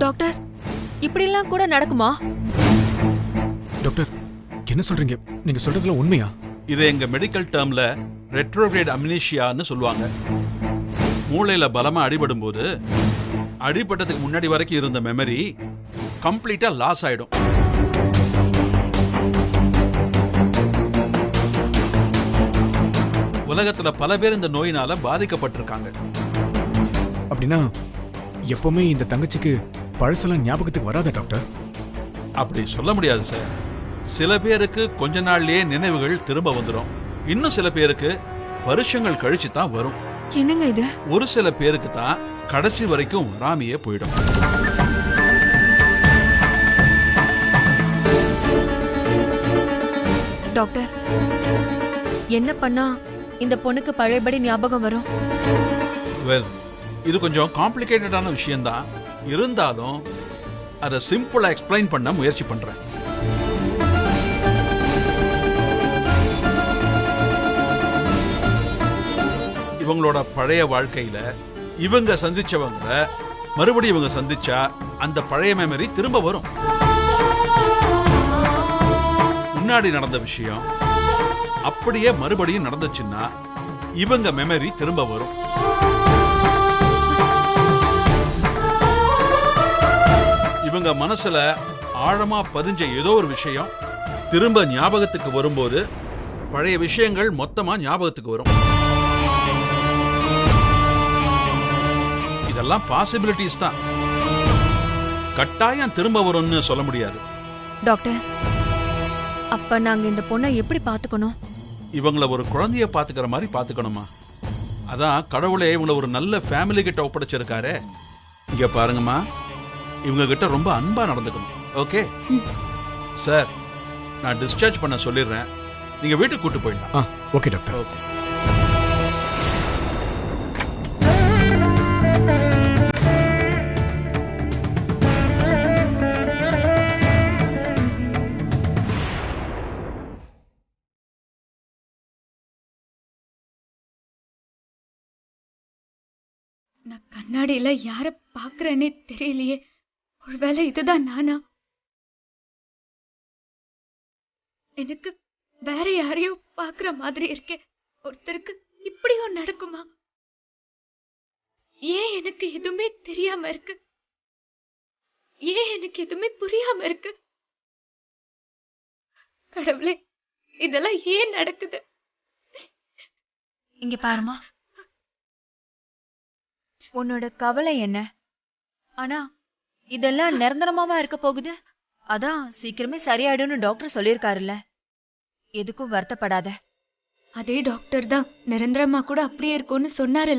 Doctor, இப்படிலாம் கூட நடக்குமா? டாக்டர், என்ன சொல்றீங்க? நீங்க சொல்றதுல உண்மையா? இதை எங்க மெடிக்கல் டேர்ம்ல ரெட்ரோகிரேட் அம்னீஷியான்னு சொல்லுவாங்க. மூளையில பலமா அடிபடும் போது அடிபட்டதுக்கு முன்னாடி வரைக்கும் இருந்த மெமரி கம்ப்ளீட்டா லாஸ் ஆயிடும். உலகத்துல பல பேர் இந்த நோயினால பாதிக்கப்பட்டிருக்காங்க. அப்படின்னா எப்பவுமே இந்த தங்கச்சிக்கு பழசெல்லாம் ஞாபகத்துக்கு வராதா டாக்டர்? அப்படி சொல்ல முடியாது சார். சில பேருக்கு கொஞ்ச நாள்லயே நினைவுகள் திரும்ப வந்துடும். இன்னும் சில பேருக்கு வருஷங்கள் கழிச்சு தான் வரும். என்னங்க இது? ஒரு சில பேருக்கு தான் கடைசி வரைக்கும் வராமையே போயிடும். டாக்டர், என்ன பண்ணா இந்த பொண்ணுக்கு பழையபடி ஞாபகம் வரும்? வெல், இது கொஞ்சம் காம்ப்ளிகேட்டடான விஷயம்தான். இருந்தாலும் அதை சிம்பிளா எக்ஸ்பிளைன் பண்ண முயற்சி பண்றேன். இவங்களோட பழைய வாழ்க்கையில இவங்க சந்திச்சவங்க மறுபடியும் இவங்க சந்திச்சா அந்த பழைய மெமரி திரும்ப வரும். முன்னாடி நடந்த விஷயம் அப்படியே மறுபடியும் நடந்துச்சுன்னா இவங்க மெமரி திரும்ப வரும். இவங்க மனசுல ஆழமா பதிஞ்ச ஏதோ ஒரு விஷயம் திரும்ப ஞாபகத்துக்கு வரும்போது பழைய விஷயங்கள் மொத்தமா ஞாபகத்துக்கு வரும். இதெல்லாம் பாசிபிலிட்டிஸ் தான். கட்டாயம் திரும்ப வரும்னு சொல்ல முடியாது. டாக்டர், அப்ப நாங்க இந்த பொண்ணை எப்படி பாத்துக்கணும்? இவங்கள ஒரு குழந்தைய பாத்துக்கிற மாதிரி பாத்துக்கணுமா? அதான் கடவுளே இவங்கள ஒரு நல்ல ஃபேமிலி கிட்ட ஒப்படைச்சிருக்காரு. இங்க பாருங்கம்மா, இவங்க கிட்ட ரொம்ப அன்பா நடந்துக்கணும். ஓகே சார், நான் டிஸ்சார்ஜ் பண்ண சொல்லிடுறேன். நீங்க வீட்டுக்கு கூட்டு போயிடலாம். Okay doctor. ஓகே. நான் கண்ணாடியில யார பாக்குறேன்னே தெரியலையே. ஒருவேளை இதுதான் நானா? எனக்கு வேற யாரையோ பாக்குற மாதிரி இருக்கே. ஒருத்தருக்கு இப்படியும் நடக்குமா? ஏன் எனக்கு எதுவுமே தெரியாம இருக்கு? ஏன் எனக்கு எதுவுமே புரியாம இருக்கு? கடவுளே, இதெல்லாம் ஏன் நடக்குது? இங்க பாருமா, உன்னோட கவலை என்ன? ஆனா இதெல்லாம் நிரந்தரமாவா இருக்க போகுது? அதான் சீக்கிரமே சரியாயிடும்னு டாக்டர் சொல்லிருக்காருல்ல. எதுக்கும் வருத்தப்படாத. அதே டாக்டர் தான் நிரந்தரமா கூட அப்படியே இருக்கும்னு சொன்னாரு.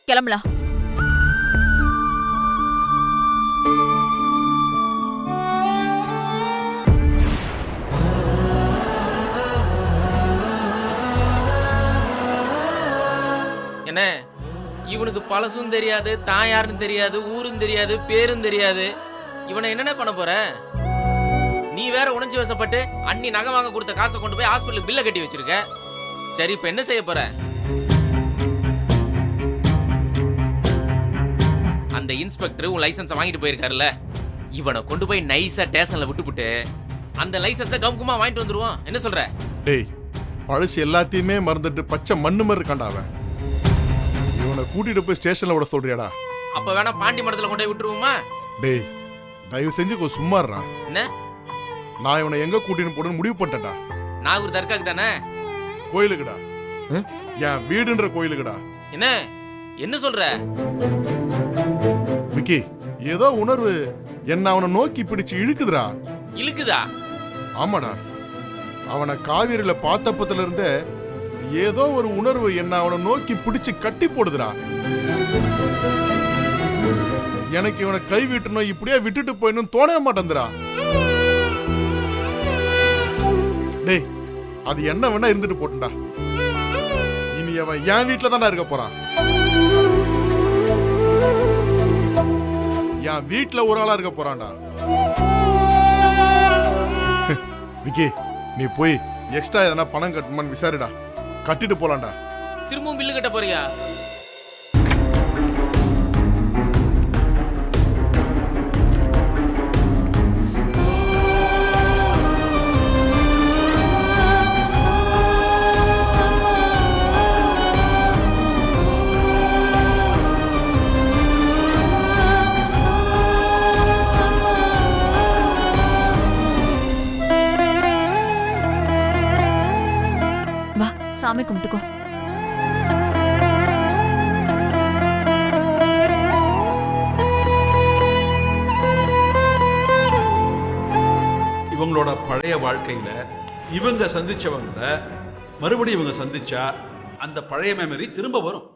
கிளம்பலாம். என்ன, இவனுக்கு பழசும் தெரியாது, தான் யாருன்னு தெரியாது, ஊரும் தெரியாது, பேரும் தெரியாது. இவனை என்னென்ன பண்ண போற? நீ வேற உணர்ச்சி வசப்பட்டு அண்ணி நகை வாங்க கொடுத்த காசை கொண்டு போய் ஹாஸ்பிட்டல் பில்ல கட்டி வச்சிருக்க. சரி, இப்ப என்ன செய்ய போற? அந்த இன்ஸ்பெக்டர் உன் லைசன்ஸை வாங்கிட்டு போயிருக்காருல்ல, இவனை கொண்டு போய் நைஸா ஸ்டேஷன்ல விட்டுப்புட்டு அந்த லைசன்ஸை கவுக்குமா வாங்கிட்டு வந்துருவான். என்ன சொல்ற? டேய், பழசு எல்லாத்தையுமே மறந்துட்டு பச்சை மண்ணு மாதிரி இருக்கான்டா அவன். இவனை கூட்டிட்டு போய் ஸ்டேஷன்ல விட சொல்றியாடா? அப்ப வேணா பாண்டி மடத்துல கொண்டு போய் விட்டுருவோமா? டேய், தயவு செஞ்சு கொஞ்சம் சும்மாறா. என்ன, நான் இவனை எங்க கூட்டின்னு போடுன்னு முடிவு பண்ணிட்டேன்டா. நாகூர் தர்காக்கு தானே? கோயிலுக்குடா. ம்? என் வீடுன்ற கோயிலுக்குடா. என்ன சொல்ற? விக்கி, ஏதோ உணர்வு என்ன அவனை நோக்கி பிடிச்சு இழுக்குதுடா. இழுக்குதா? ஆமாடா, அவனை காவிரியில பார்த்தப்பத்துல இருந்தே ஏதோ ஒரு உணர்வு என்ன அவனை நோக்கி பிடிச்சு கட்டி போடுதுடா. எனக்கு இவனை கை விட்டணும், இப்படியே விட்டுட்டு போயிடணும் தோணவே மாட்டேங்குதுடா. டேய், அது என்ன வேணா இருந்துட்டு போட்டுடா. இனி அவன் என் வீட்டுல தான்டா இருக்க போறான். என் வீட்டுல ஒரு ஆளா இருக்க போறான்டா. விக்கி, நீ போய் எக்ஸ்ட்ரா எதனா பணம் கட்டணுமான்னு விசாரிடா. கட்டிட்டு போலாம்டா. திரும்பவும் பில்லு கட்ட போறியா? வா சாமி கும்பிட்டுக்கோ. இவங்களோட பழைய வாழ்க்கையில இவங்க சந்திச்சவங்கள மறுபடியும் இவங்க சந்திச்சா அந்த பழைய மெமரி திரும்ப வரும்.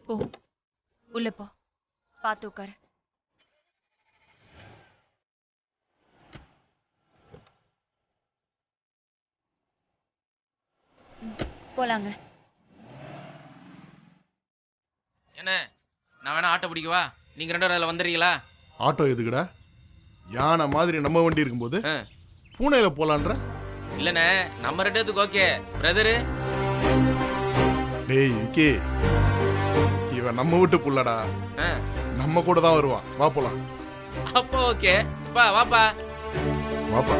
போ உள்ள போ, பார்த்து உட்காரு. போலாங்க. நான் வேணா ஆட்டோ பிடிக்கவா? நீங்க 2 பேரும் வந்துடுறீங்களா? ஆட்டோ எதுக்குடா? யானை மாதிரி நம்ம வண்டி இருக்கும்போது பூனையில போலான்ற? இல்லண்ணே, நம்ம 2 பேத்துக்கு ஓகே. பிரதரு? டேய் விக்கி, இவன் நம்ம வீட்டு புள்ளடா. நம்ம கூட தான் வருவான். வா போலாம். அப்போ ஓகே. பா வாப்பா. வாப்பா.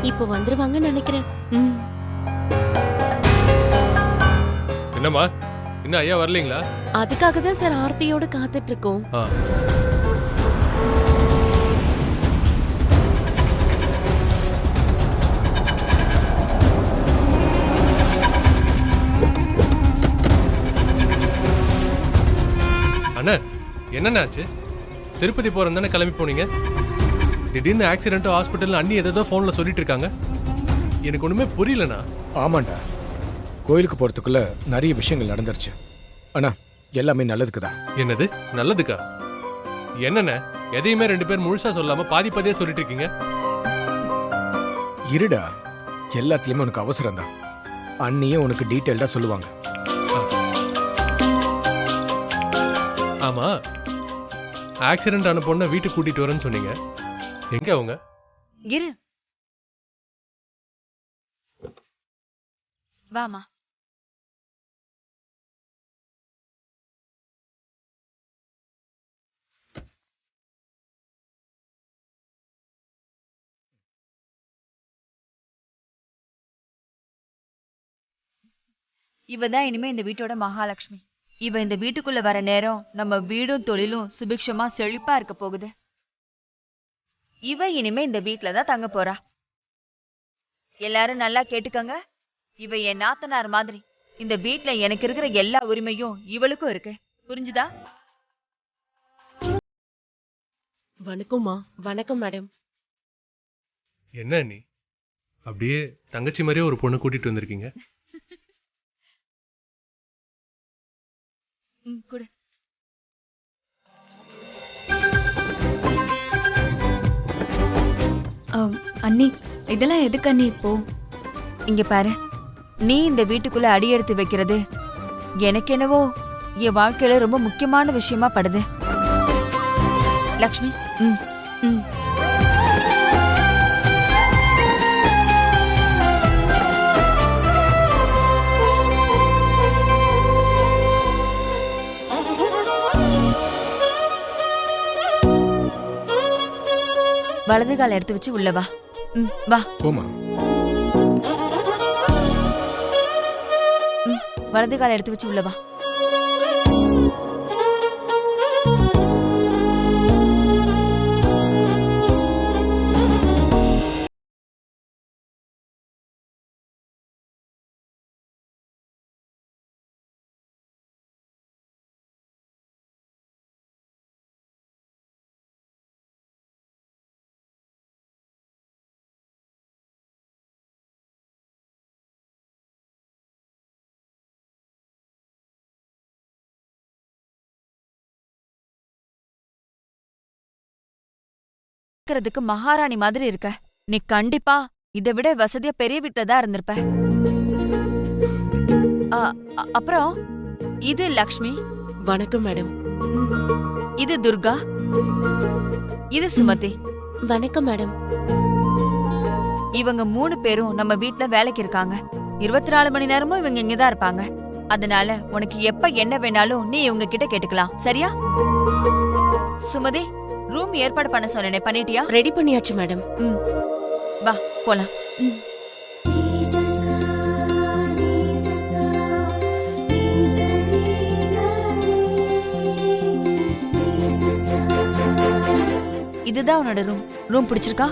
இப்போ வந்துருவாங்கன்னு நினைக்கிறேன். என்னம்மா, இன்னும் ஐயா வரலீங்களா? அதுக்காக தான் சார் ஆர்த்தியோட காத்துட்டு இருக்கோம். அண்ணா, என்னண்ணா ஆச்சு? திருப்பதி போறேன் தானே கிளம்பி போனீங்க. திடீர்னு ஆக்சிடென்ட் ஹாஸ்பிட்டல் அண்ணி ஏதோ போன்ல சொல்லிட்டு இருக்காங்க. எனக்கு ஒண்ணுமே புரியலண்ணா. ஆமாண்டா, கோயிலுக்கு போறதுக்குள்ள நிறைய விஷயங்கள் நடந்துருச்சு. ஆனா எல்லாமே நல்லதுக்கு தான். என்னது நல்லதுக்கா? என்னண்ணே, எதையுமே 2 பேர் முழுசா சொல்லாம பாதி பாதியா சொல்லிட்டு இருக்கீங்க. இருடா, எல்லாத்துலயுமே உனக்கு அவசரம் தான். அண்ணியே உனக்கு டீட்டெயில்டா சொல்லுவாங்க. ஆமா, ஆக்சிடென்ட் ஆன பொண்ணை வீட்டுக்கு கூட்டிட்டு வரேன்னு சொன்னீங்க. எங்க அவங்க? இரு, வாமா. இவ தான் இனிமே இந்த வீட்டோட மகாலட்சுமி. இவ இந்த வீட்டுக்குள்ள வர நேரம் நம்ம வீடும் தொழிலும் சுபிக்ஷமா செழிப்பா இருக்க போகுது. இவ இனிமே இந்த வீட்டுல தான் தங்க போறா. எல்லாரும் நல்லா கேட்டுக்கங்க. இவ என் நாத்தனார் மாதிரி. இந்த வீட்டுல எனக்கு இருக்கிற எல்லா உரிமையும் இவளுக்கும் இருக்கு. புரிஞ்சுதா? வணக்கம்மா. வணக்கம் மேடம். என்ன நீ அப்படியே தங்கச்சி மாதிரியே ஒரு பொண்ணு கூட்டிட்டு வந்திருக்கீங்க? குடு. அண்ணி இதெல்லாம் எதுக்கு அண்ணி இப்போ? இங்க பாரு, நீ இந்த வீட்டுக்குள்ள அடியெடுத்து வைக்கிறது எனக்கு என்னவோ என் வாழ்க்கையில ரொம்ப முக்கியமான விஷயமா படுது. லக்ஷ்மி, ம் ம் வலது கால் எடுத்து வச்சு உள்ள வா. ம் வா. போமா. வலது கால் எடுத்து வச்சு உள்ள வா. இருக்கிறதுக்கு மகாராணி மாதிரி இருக்க. நீ கண்டிப்பா இதை விட வசதியா பெரிய வீட்டுல தான் இருந்திருப்ப. அப்புறம் இது லக்ஷ்மி. வணக்கம் மேடம். இது துர்கா. இது சுமதி. வணக்கம் மேடம். இவங்க 3 பேரும் நம்ம வீட்ல வேலைக்கு இருக்காங்க. 24 மணி நேரமும் இவங்க இங்கதான் இருப்பாங்க. அதனால உனக்கு எப்ப என்ன வேணாலும் நீ இவங்க கிட்ட கேட்டுக்கலாம். சரியா? சுமதி, ரூம் ஏற்பாடு பண்ண சொன்னேனே, பண்ணிட்டியா? ரெடி பண்ணியாச்சு மேடம். வா போலாம். இதுதான் உன்னோட ரூம். ரூம் பிடிச்சிருக்கா?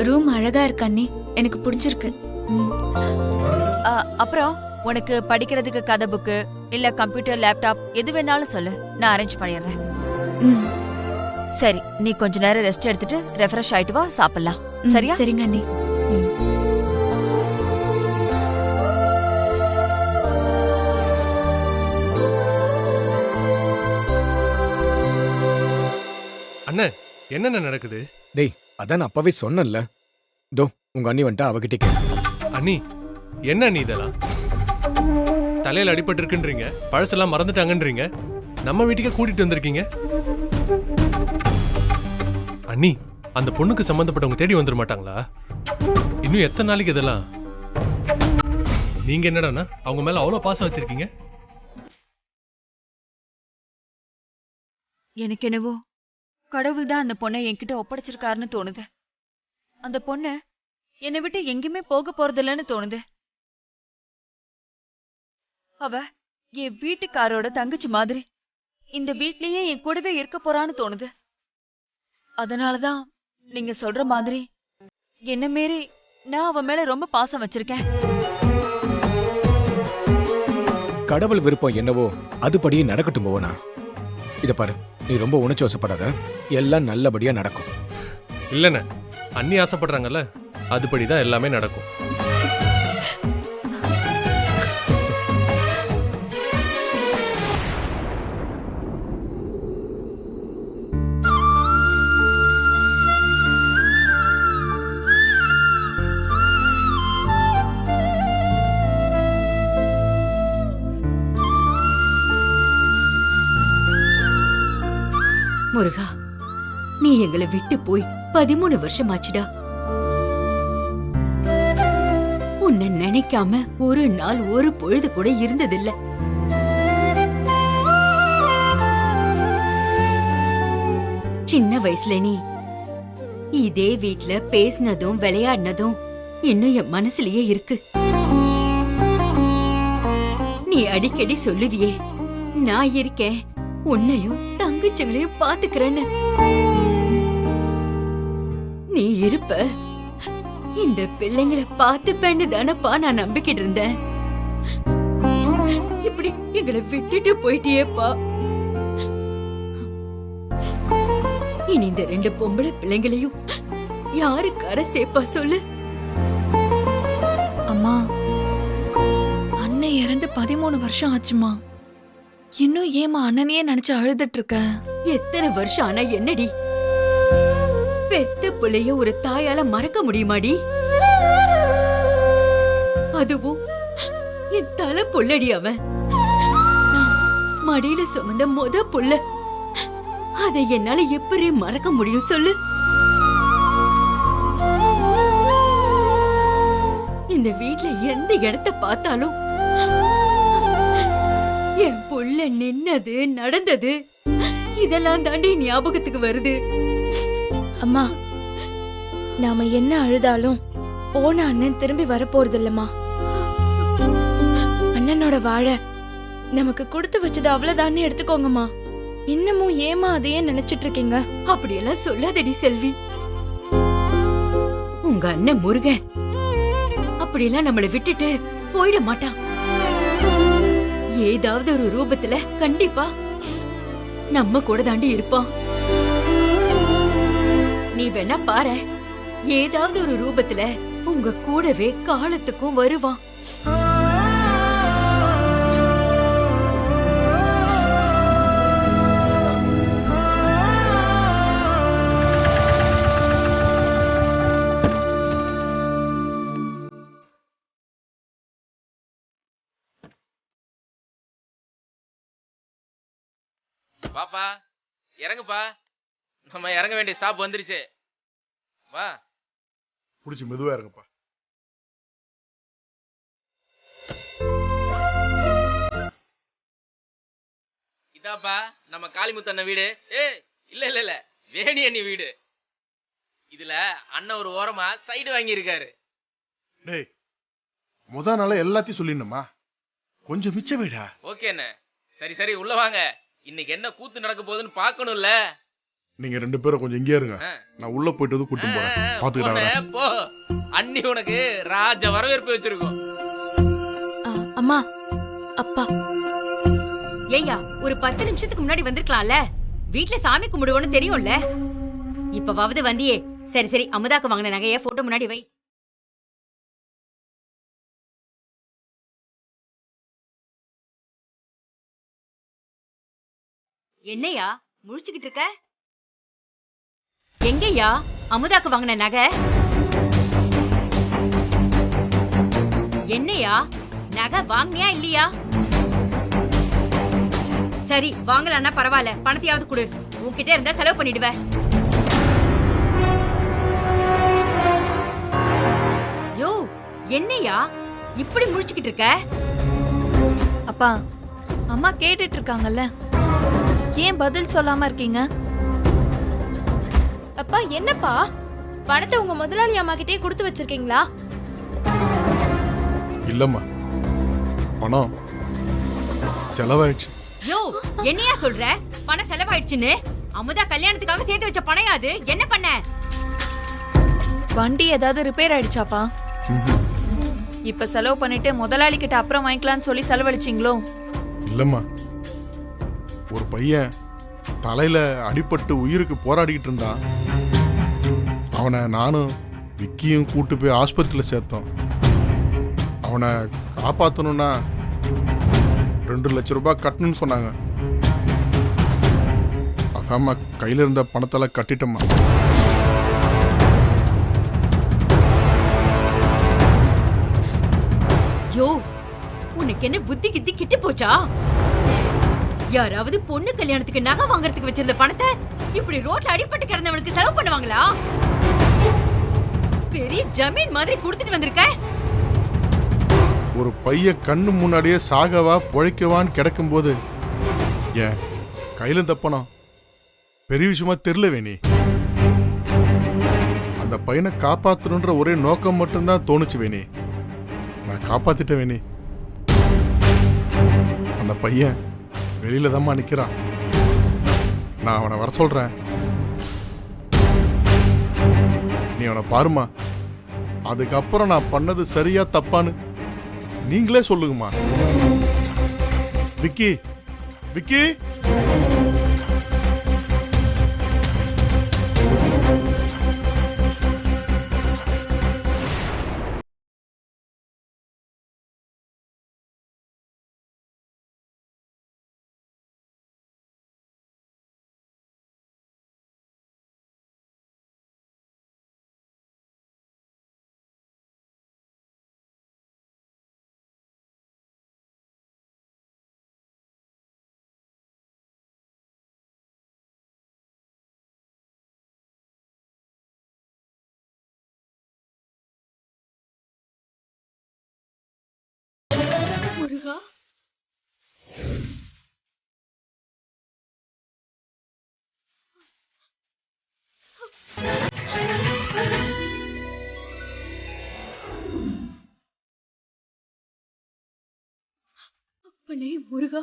ரூம் அழகா இருக்கு அண்ணி, எனக்கு பிடிச்சிருக்கு. அப்புறம் உனக்கு படிக்கிறதுக்கு கதை புக்கு இல்ல கம்ப்யூட்டர் லேப்டாப் எது வேணாலும் சொல்லு, நான் அரேஞ்ச் பண்ணிடுறேன். சரி, நீ கொஞ்ச நேரம் ரெஸ்ட் எடுத்துட்டு ரெஃப்ரெஷ் ஆயிட்டு வா, சாப்பிடலாம். சரியா? சரிங்க அண்ணி. அண்ணே, என்னென்ன நடக்குது? டேய், அதான் நான் அப்பவே சொன்னேன்ல. தோ உங்க அண்ணி வந்துட்டா, அவகிட்ட கேளு. அண்ணி, என்ன அண்ணி இதெல்லாம்? தலையில அடிபட்டு இருக்குன்றீங்க, பழசெல்லாம் மறந்துட்டாங்கன்றீங்க, நம்ம வீட்டுக்கே கூட்டிட்டு வந்திருக்கீங்க. அண்ணி, அந்த பொண்ணுக்கு சம்பந்தப்பட்டவங்க தேடி வந்துட மாட்டாங்களா? இன்னும் எத்தனை நாளைக்கு இதெல்லாம்? நீங்க என்னடாண்ணா அவங்க மேல அவ்வளவு பாசம் வச்சிருக்கீங்க? எனக்கு என்னவோ கடவுள் தான் அந்த பொண்ணை என்கிட்ட ஒப்படைச்சிருக்காருன்னு தோணுது. அந்த பொண்ணு என்னை விட்டு எங்கேயுமே போக போறதில்லன்னு தோணுது. அவ என் வீட்டுக்காரோட தங்கச்சி மாதிரி இந்த வீட்லயே என் கூடவே இருக்க போறான்னு தோணுது. அதனாலதான் நீங்க சொல்ற மாதிரி என்ன மீறி நான் அவ மேல ரொம்ப பாசம் வச்சிருக்கேன். கடவுள் விருப்பம் என்னவோ அதுபடியே நடக்கட்டும் போவனா. இத பாரு, நீ ரொம்ப உணர்ச்சி வசப்படாத, எல்லாம் நல்லபடியா நடக்கும். இல்லண்ணே, அண்ணி ஆசைப்படுறாங்கல்ல, அதுபடிதான் எல்லாமே நடக்கும். முருகா, நீ எங்களை விட்டு போய் 13 வருஷம் ஆச்சுடா. உன்னை நினைக்காம ஒரு நாள் ஒரு பொழுது கூட இருந்ததில்ல. சின்ன வயசுல நீ இதே வீட்ல பேசினதும் விளையாடினதும் இன்னும் என் மனசுலயே இருக்கு. நீ அடிக்கடி சொல்லுவியே, நான் இருக்கேன், உன்னையும் தங்கச்சிங்களையும் பாத்துக்கிறேன்னு. நீ இருப்ப, இந்த பிள்ளைங்களை பாத்துப்பேன்னு தானப்பா நான் நம்பிக்கிட்டு இருந்தேன். இப்படி எங்களை விட்டுட்டு போயிட்டியேப்பா. இனி இந்த 2 பொம்பளை பிள்ளைங்களையும் யாரு கரை சேப்பா சொல்லு? அம்மா, அண்ணன் இறந்து 13 வருஷம் ஆச்சுமா. இன்னும் ஏமா அண்ணனையே நினைச்சு அழுதுட்டு இருக்க? எத்தனை வருஷம் ஆனா என்னடி? பெத்த புள்ளைய ஒரு தாயால மறக்க முடியுமாடி? அதுவும் என் தலை புள்ளடி அவன். மடியில சுமந்த புள்ள. அதை என்னால எப்படி மறக்க முடியும் சொல்லு? இந்த வீட்ல எந்த இடத்தை பார்த்தாலும் என் புள்ள நின்னது நடந்தது இதெல்லாம் தாண்டி ஞாபகத்துக்கு வருது. அம்மா, நாம என்ன அழுதாலும் போன அண்ணன் திரும்பி வரப்போறது இல்லம்மா. அண்ணனோட வாழை நமக்கு கொடுத்து வச்சது அவ்வளவுதானே எடுத்துக்கோங்கம்மா. இன்னமும் ஏமா அதையே நினைச்சிட்டு இருக்கீங்க? அப்படியெல்லாம் சொல்லாதடி செல்வி. உங்க அண்ணன் முருகன் அப்படியெல்லாம் நம்மளை விட்டுட்டு போயிட மாட்டான். ஏதாவது ஒரு ரூபத்துல கண்டிப்பா நம்ம கூட தாண்டி இருப்பான். நீ வேணா பாரு, ஏதாவது ஒரு ரூபத்துல உங்க கூடவே காலத்துக்கும் வருவான். பாப்பா இறங்குப்பா, நம்ம இறங்க வேண்டிய ஸ்டாப் வந்துருச்சு. வா. புடிச்சு மெதுவா இருங்கப்பா. இதாப்பா நம்ம காளிமுத்தண்ண வீடு. இல்ல இல்ல இல்ல, வேணி அண்ணி வீடு. இதுல அண்ணன் ஒரு ஓரமா சைடு வாங்கி இருக்காரு. டேய், முத நாள எல்லாத்தையும் சொல்லிடணுமா? கொஞ்சம் மிச்ச வைடா. ஓகே அண்ணே. சரி சரி, உள்ள வாங்க. இன்னைக்கு என்ன கூத்து நடக்க போகுதுன்னு பாக்கணும்ல. நீங்க 2 பேரும் கொஞ்சம் இங்கே இருங்க, நான் உள்ள போயிட்டு வந்து கூட்டிட்டு போறேன். பாத்துக்கிறேன். போ, அண்ணி உனக்கு ராஜ வரவேற்பு வச்சிருக்கோம். அம்மா, அப்பா. ஏய்யா, ஒரு 10 நிமிஷத்துக்கு முன்னாடி வந்திருக்கலாம்ல. வீட்ல சாமி கும்பிடுவோன்னு தெரியும்ல. இப்பவாவது வந்தியே. சரி சரி, அமுதாக்கு வாங்கின நகைய போட்டோ முன்னாடி வை. என்னையா முழிச்சுக்கிட்டு இருக்க? எங்கய்யா அமுதாக்கு வாங்கின நகை? என்னையா நகை வாங்கினியா இல்லையா? சரி, வாங்கலன்னா பரவாயில்ல, பணத்தையாவது கொடு. உன்கிட்ட இருந்தா செலவு பண்ணிடுவ. யோ, என்னையா இப்படி முழிச்சுக்கிட்டு இருக்க? அப்பா, அம்மா கேட்டுட்டு இருக்காங்கல்ல, ஏன் பதில் சொல்லாம இருக்கீங்க? அப்பா, என்னப்பா பணத்தை உங்க முதலாளி அம்மா கிட்டே கொடுத்து வச்சிருக்கீங்களா? இல்லம்மா, பணம் செலவாயிடுச்சு. யோ, என்னையா சொல்ற? பணம் செலவாயிடுச்சுன்னு? அமுதா கல்யாணத்துக்காக சேர்த்து வச்ச பணம் அது. என்ன பண்ண? வண்டி ஏதாவது ரிப்பேர் ஆயிடுச்சாப்பா? இப்ப செலவு பண்ணிட்டு முதலாளி கிட்ட அப்புறம் வாங்கிக்கலாம்னு சொல்லி செலவழிச்சிங்களோ? இல்லம்மா, ஒரு பையன் தலையில அடிபட்டு உயிருக்கு போராடிக்கிட்டு இருந்தான். அவனை நானும் விக்கியும் கூட்டு போய் ஆஸ்பத்திரியில சேர்த்தோம். அவனை காப்பாற்றணும்னா 2 லட்சம் ரூபாய் கட்டணும்னு சொன்னாங்க. அதாம்மா கையில இருந்த பணத்தெல்லாம் கட்டிட்டம்மா. யோ, உனக்கு என்ன புத்தி கித்தி கிட்டி போச்சா? யாராவது பொண்ணு கல்யாணத்துக்கு நகை வாங்குறதுக்கு வச்சிருந்த பணத்தை இப்படி ரோட்ல அடிபட்டு கிடந்தவனுக்கு செலவு பண்ணுவாங்களா? பெரிய ஜமீன் மாதிரி கொடுத்துட்டு வந்திருக்க. ஒரு பையன் கண்ணு முன்னாடியே சாகவா பொழைக்கவான்னு கிடக்கும் போது ஏன் கையில இந்த பணம் பெரிய விஷயமா தெரியல வேணி. அந்த பையனை காப்பாத்தணுன்ற ஒரே நோக்கம் மட்டும்தான் தோணுச்சு வேணி. நான் காப்பாத்திட்டேன் வேணி. அந்த பையன் வெளியில தான்மா நிக்கிறான். நான் அவனை வர சொல்றேன். நீ அவனை பாருமா. அதுக்கப்புறம் நான் பண்ணது சரியா தப்பான்னு நீங்களே சொல்லுங்கம்மா. விக்கி, விக்கி. முருகா அப்பனே முருகா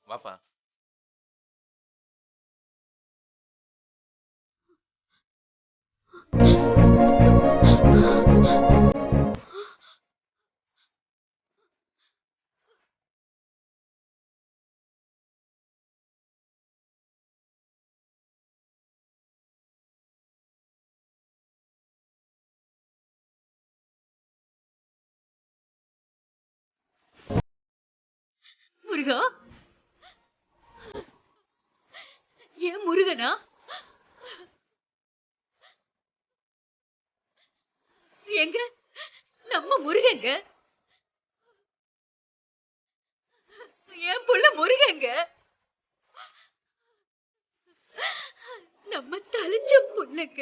வாப்பா. முருகா ஏன் முருகனா எங்க நம்ம முருகங்க என் புள்ள முருகங்க நம்ம தலைச்ச புள்ளங்க